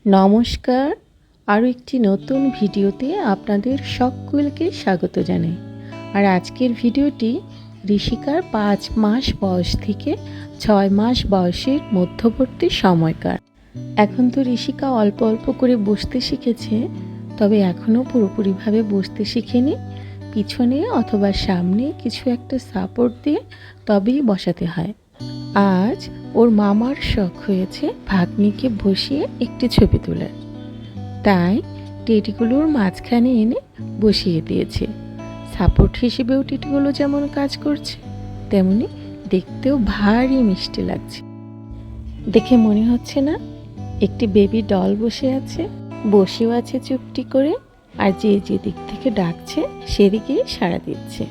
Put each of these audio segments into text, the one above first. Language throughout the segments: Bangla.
নমস্কার, আরও একটি নতুন ভিডিওতে আপনাদের সকলকে স্বাগত জানাই। আর আজকের ভিডিওটি ঋষিকার 5 মাস বয়স থেকে 6 মাস বয়সের মধ্যবর্তী সময়কার। এখন তো ঋষিকা অল্প অল্প করে বসতে শিখেছে, তবে এখনও পুরোপুরিভাবে বসতে শিখেনি। পিছনে অথবা সামনে কিছু একটা সাপোর্ট দিয়ে তবেই বসাতে হয়। আজ ওর মামার শখ হয়েছে ভাগ্নিকে বসিয়ে একটি ছবি তোলার, তাই টেডিগুলোর মাঝখানে এনে বসিয়ে দিয়েছে। সাপোর্ট হিসেবেও টেডিগুলো যেমন কাজ করছে, তেমনি দেখতেও ভারী মিষ্টি লাগছে। দেখে মনে হচ্ছে না একটি বেবি ডল বসে আছে, বসেও আছে চুপটি করে, আর যে যে দিক থেকে ডাকছে সেদিকেই সাড়া দিচ্ছে।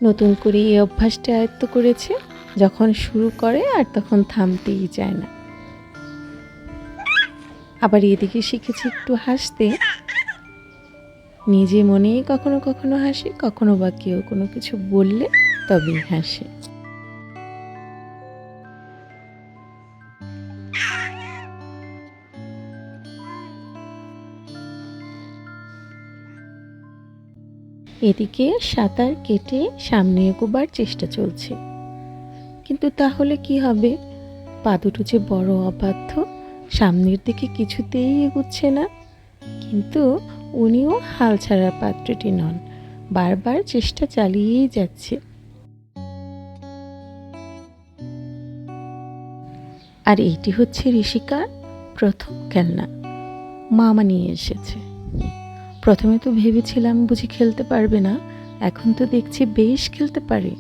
নতুন করে এই অভ্যাসটা আয়ত্ত করেছে, যখন শুরু করে আর তখন থামতেই চায় না। আবার এদিকে শিখেছে একটু হাসতে, নিজে মনেই কখনো কখনো হাসে, কখনো বা কেউ কোনো কিছু বললে তবেই হাসে। এদিকে সাঁতার কেটে সামনে এগোবার চেষ্টা চলছে, কিন্তু তাহলে কি হবে? পা দুটো যে বড় অবাধ্য, সামনের দিকে কিছুতেই এগোচ্ছে না। কিন্তু উনিও হাল ছাড়ার পাত্রটি নন, বারবার চেষ্টা চালিয়েই যাচ্ছে। আর এইটি হচ্ছে ঋষিকার প্রথম খেলনা, মামা নিয়ে এসেছে। প্রথমে তো ভেবেছিলাম বুঝি খেলতে পারবে না, এখন তো দেখছি বেশ খেলতে পারে।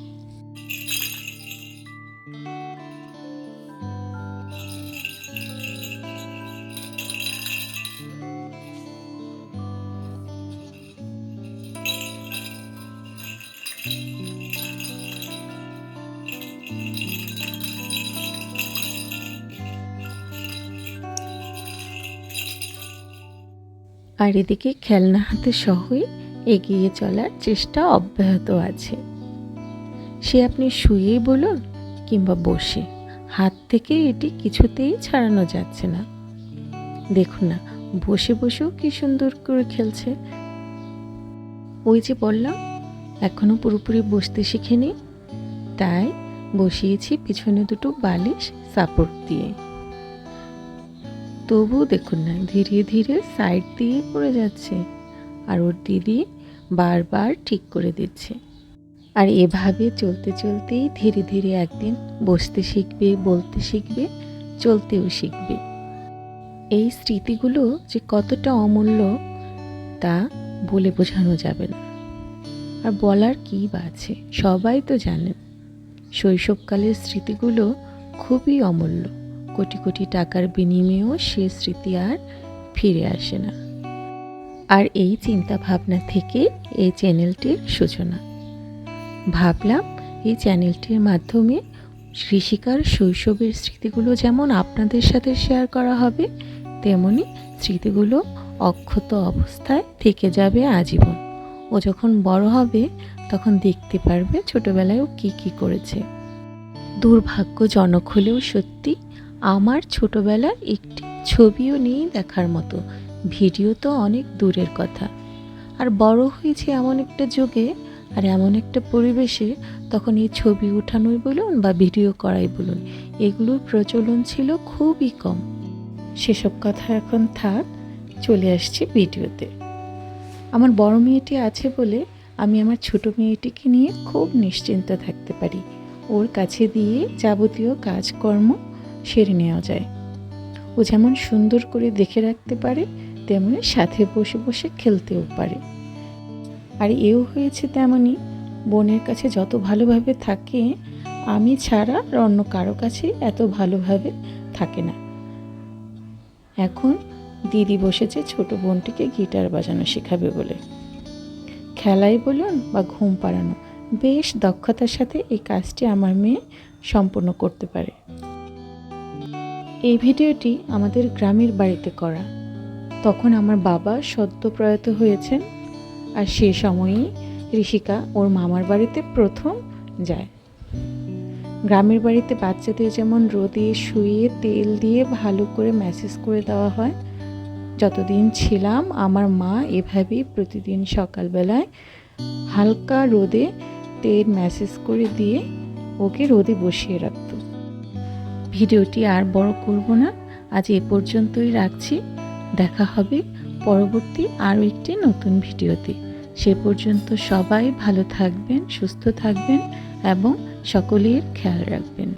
আর এদিকে খেলনা হাতে সহই এগিয়ে চলার চেষ্টা অব্যাহত আছে। সে আপনি শুয়েই বলুন কিংবা বসে, হাত থেকে এটি কিছুতেই ছাড়ানো যাচ্ছে না। দেখুন না, বসে বসেও কি সুন্দর করে খেলছে। ওই যে বললাম এখনো পুরোপুরি বসতে শিখেনি, তাই বসিয়েছি পিছনে দুটো বালিশ সাপোর্ট দিয়ে। তবুও দেখুন না, ধীরে ধীরে সাইড দিয়ে পড়ে যাচ্ছে, আর ওর দিদি বারবার ঠিক করে দিচ্ছে। আর এভাবে চলতে চলতেই ধীরে ধীরে একদিন বসতে শিখবে, বলতে শিখবে, চলতেও শিখবে। এই স্মৃতিগুলো যে কতটা অমূল্য তা বলে বোঝানো যাবে না। আর বলার কী বা আছে, সবাই তো জানেন শৈশবকালের স্মৃতিগুলো খুবই অমূল্য। কোটি কোটি টাকার বিনিময়েও সে স্মৃতি আর ফিরে আসে না। আর এই চিন্তা ভাবনা থেকে এই চ্যানেলটির সূচনা। ভাবলাম এই চ্যানেলটির মাধ্যমে ঋষিকার শৈশবের স্মৃতিগুলো যেমন আপনাদের সাথে শেয়ার করা হবে, তেমনি স্মৃতিগুলো অক্ষত অবস্থায় থেকে যাবে আজীবন। ও যখন বড় হবে তখন দেখতে পারবে ছোটবেলায় ও কী কী করেছে। দুর্ভাগ্যজনক হলেও সত্যি, আমার ছোটবেলার একটি ছবিও নেই দেখার মতো। ভিডিও তো অনেক দূরের কথা। আর বড় হয়েছে এমন একটা যুগে আর এমন একটা পরিবেশে, তখন এই ছবি ওঠানোই বলুন বা ভিডিও করাই বলুন, এগুলোর প্রচলন ছিল খুবই কম। সেসব কথা এখন থাক, চলে আসছি ভিডিওতে। আমার বড় মেয়েটি আছে বলে আমি আমার ছোট মেয়েটিকে নিয়ে খুব নিশ্চিন্ত থাকতে পারি। ওর কাছে দিয়ে যাবতীয় কাজকর্ম সেরে নেওয়া যায়। ও যেমন সুন্দর করে দেখে রাখতে পারে, তেমনি সাথে বসে বসে খেলতেও পারে। আর এও হয়েছে তেমনই, বোনের কাছে যত ভালোভাবে থাকে, আমি ছাড়া অন্য কারো কাছে এত ভালোভাবে থাকে না। এখন দিদি বসেছে ছোট বোনটিকে গিটার বাজানো শেখাবে বলে। খেলাই বলুন বা ঘুম পাড়ানো, বেশ দক্ষতার সাথে এই কাজটি আমার মেয়ে সম্পূর্ণ করতে পারে। এই ভিডিওটি আমাদের গ্রামের বাড়িতে করা। তখন আমার বাবা সদ্য প্রয়াত হয়েছেন, আর সে সময়ই ঋষিকা ওর মামার বাড়িতে প্রথম যায়। গ্রামের বাড়িতে বাচ্চাদের যেমন রোদে শুয়ে তেল দিয়ে ভালো করে ম্যাসেজ করে দেওয়া হয়, যতদিন ছিলাম আমার মা এভাবেই প্রতিদিন সকালবেলায় হালকা রোদে তেল ম্যাসেজ করে দিয়ে ওকে রোদে বসিয়ে রাখত। ভিডিওটি আর বড় করব না, আজ এ পর্যন্তই রাখছি। দেখা হবে পরবর্তী আরও একটি নতুন ভিডিওতে। সে পর্যন্ত সবাই ভালো থাকবেন, সুস্থ থাকবেন এবং সকলের খেয়াল রাখবেন।